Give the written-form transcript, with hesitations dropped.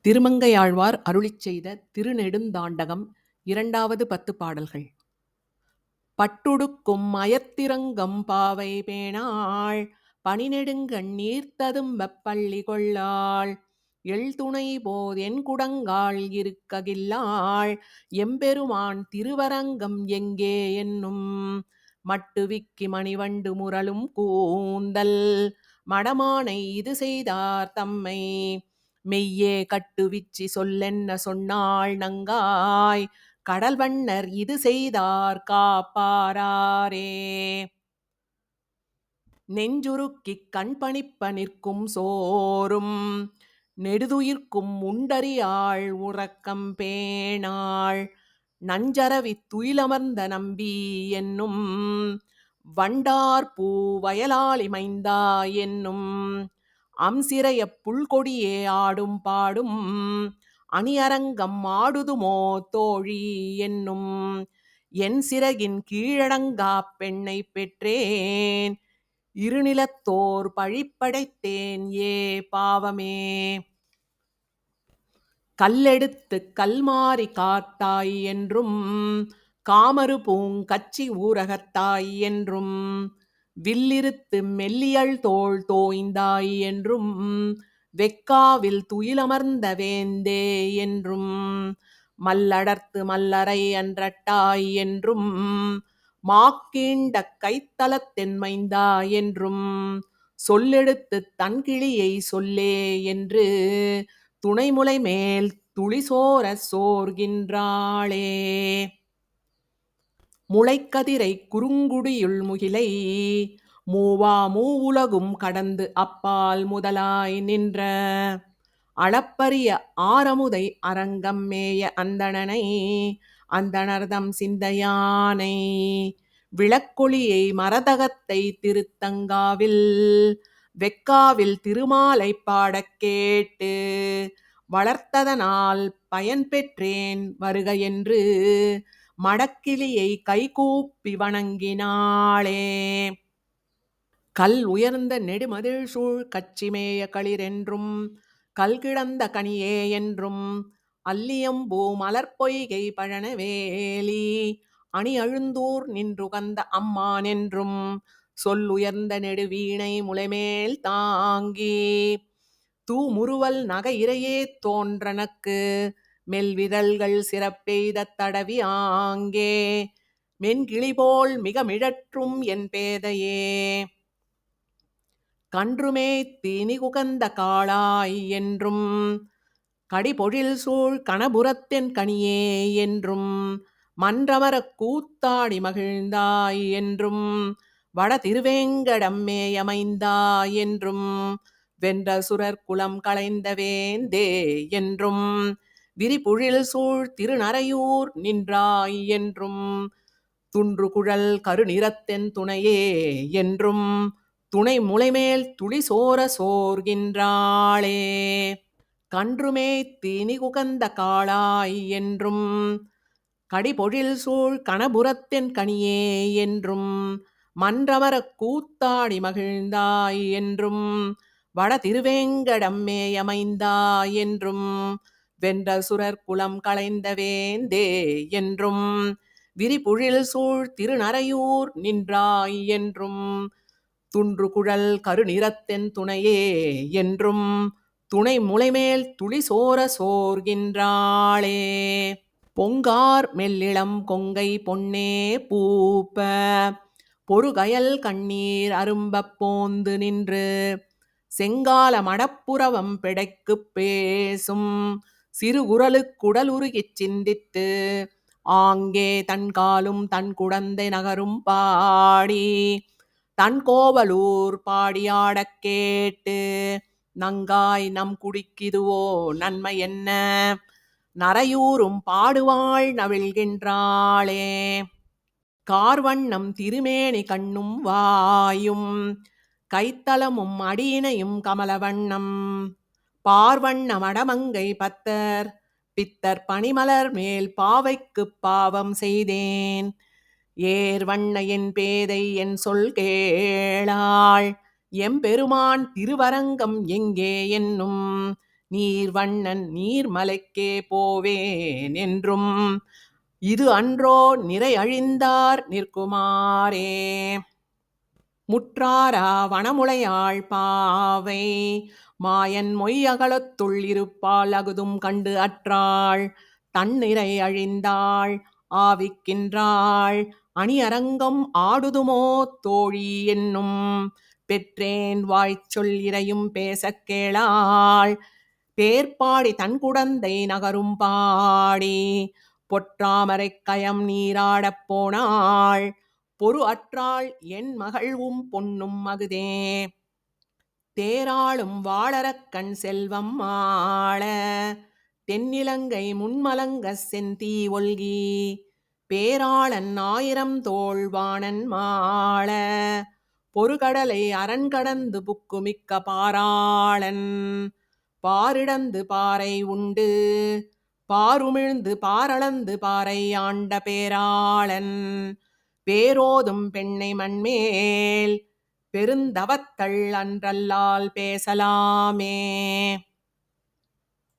திருமங்கையாழ்வார் அருளிச் செய்த திருநெடுந்தாண்டகம் இரண்டாவது 10 பாடல்கள். பட்டுடுக்கும் மயத்திரங்கம் பாவை பேணாள் பனிநெடுங்கண் நீர்த்ததும்பப் பள்ளி கொள்ளாள் எள்துணை போத் என் குடங்காள் இருக்ககில்லாள் எம்பெருமான் திருவரங்கம் எங்கே என்னும் மட்டுவிக்கி மணிவண்டு முரலும் கூந்தல் மடமானை இது செய்தார் தம்மை மெய்யே கட்டுவிச்சி சொல்லென்ன சொன்னாள் நங்காய் கடல்வண்ணர் இது செய்தார் காப்பாராரே. நெஞ்சுருக்கிக் கண்பணிப்ப நிற்கும் சோறும் நெடுதுயிர்க்கும் உண்டறியாள் உறக்கம் பேணாள் நஞ்சரவித் துயிலமர்ந்த நம்பி என்னும் வண்டார்பூ வயலாளி மைந்தா என்னும் அம்சிறையப் புல்கொடியே ஆடும் பாடும் அணியரங்கம் ஆடுதுமோ தோழி என்னும் என் சிறகின் கீழடங்காப் பெண்ணை பெற்றேன் இருநிலத்தோர் பழிப்படைத்தேன் ஏ பாவமே. கல்லெடுத்துக் கல்மாரி காத்தாய் என்றும் காமருபூங் கச்சி ஊரகத்தாய் என்றும் வில்லிருத்து மெல்லியள் தோள் தோய்ந்தாய் என்றும் வெக்காவில் துயிலமர்ந்த வேந்தே என்றும் மல்லடர்த்து மல்லரை அன்றட்டாய் என்றும் மாக்கீண்ட கைத்தலத்தென் மைந்தா என்றும் சொல்லெடுத்துத் தன்கிளியை சொல்லே என்று துணைமுலை மேல் துளிசோர சோர்கின்றாளே. முளைக்கதிரை குறுங்குடியுள் முகிலை மூவா மூவுலகும் கடந்து அப்பால் முதலாய் நின்ற அளப்பரிய ஆரமுதை அரங்கம் மேய அந்தணனை அந்தணர்தம் சிந்தையானை விளக்கொளியை மரதகத்தை திருத்தங்காவில் வெக்காவில் திருமாலை பாடக் கேட்டு வளர்த்ததனால் பயன் பெற்றேன் வருக என்று மடக்கிளியை கைகூப்பி வணங்கினாளே. கல் உயர்ந்த நெடுமதில் சூழ் கச்சிமேய களிரென்றும் கல்கிடந்த கனியே என்றும் அல்லியம்பூ மலர்ப்பொய்கை பழனவேலி அணி அழுந்தூர் நின்றுகந்த அம்மான் என்றும் சொல்லுயர்ந்த நெடுவீணை முலைமேல் தாங்கி தூமுறுவல் நகை இரையே தோன்றனக்கு மெல்விரல்கள் சிறப்பெய்த தடவி ஆங்கே மென்கிளிபோல் மிக மிழற்றும் என் பேதையே. கன்றுமேய்த்து இனிகுகந்த காளாய் என்றும் கடிபொழில் சூழ் கணபுரத்தென் கனியே என்றும் மன்றமரக் கூத்தாடி மகிழ்ந்தாய் என்றும் வட திருவேங்கடம் மேயமைந்தா என்றும் வென்ற சுரர் குலம் களைந்த வேந்தே என்றும் விரிபுழில் சூழ் திருநரையூர் நின்றாய் என்றும் துன்று குழல் கருநிறத்தென் துணையே என்றும் துணை முலைமேல் துளிசோர சோர்கின்றாளே. கன்றுமேய்த்து இனிகுகந்த காளாய் என்றும் கடிபொழில் சூழ் கணபுரத்தென் கனியே என்றும் மன்றமரக் கூத்தாடி மகிழ்ந்தாய் என்றும் வட திருவேங்கடம் மேயமைந்தா என்றும் வென்ற சுரர் குலம் களைந்த வேந்தே என்றும் விரிபுழில் சூழ் திருநரையூர் நின்றாய் என்றும் துன்று குழல் கருநிறத்தென் துணையே என்றும் துணை முலைமேல் துளிசோர சோர்கின்றாளே. பொங்கார் மெல்லிளம் கொங்கை பொன்னே பூப்ப பொறுகயல் கண்ணீர் அரும்பப் போந்து நின்று செங்கால மடப்புறவம் பெடைக்குப் பேசும் சிறுகுரலுக் குடலுருகிச் சிந்தித்து ஆங்கே தன்காலும் தன் குடந்தை நகரும் பாடி தன் கோவலூர் பாடியாடக் கேட்டு நங்காய் நம் குடிக்கிதுவோ நன்மை என்ன நரையூரும் பாடுவாள் நவிழ்கின்றாளே. கார்வண்ணம் திருமேனி கண்ணும் வாயும் கைத்தலமும் அடியினையும் கமலவண்ணம் பார்வண்ண மடமங்கை பத்தர் பித்தர் பனிமலர் மேல் பாவைக்குப் பாவம் செய்தேன் ஏர்வண்ண என் பேதை என் சொல் கேளாள் எம்பெருமான் திருவரங்கம் எங்கே என்னும் நீர்வண்ணன் நீர்மலைக்கே போவேன் என்றும் இது அன்றோ நிறை அழிந்தார் நிற்குமாறே. முற்றாரா வனமுலையாள் பாவை மாயன் மொய்யகலத்துள் இருப்பாள் அகுதும் கண்டு அற்றாள் தன்னிறை அழிந்தாள் ஆவிக்கின்றாள் அணியரங்கம் ஆடுதுமோ தோழி என்னும் பெற்றேன் வாய்ச்சொல் இறையும் பேசக் கேளாள் பேர்பாடி தன் குடந்தை நகரும் பாடி பொற்றாமரைக் கயம் நீராடப் போனாள் பொறு அற்றாள் என் மகள்வும் பொன்னும் அகுதே. தேராளும் வாளரக்கண் செல்வம் ஆள தென்னிலங்கை முன்மலங்க செந்தீ ஒல்கி பேராளன் ஆயிரம் தோள் வாணன் மாள பொறுகடலை அரண்கடந்து புக்குமிக்க பாராளன் பாரிடந்து பாறை உண்டு பாருமிழ்ந்து பாரளந்து பாறை ஆண்ட பேராளன் பேரோதும் பெண்ணை மண்மேல் பெருந்தவத்தள் அன்றல்லால் பேசலாமே.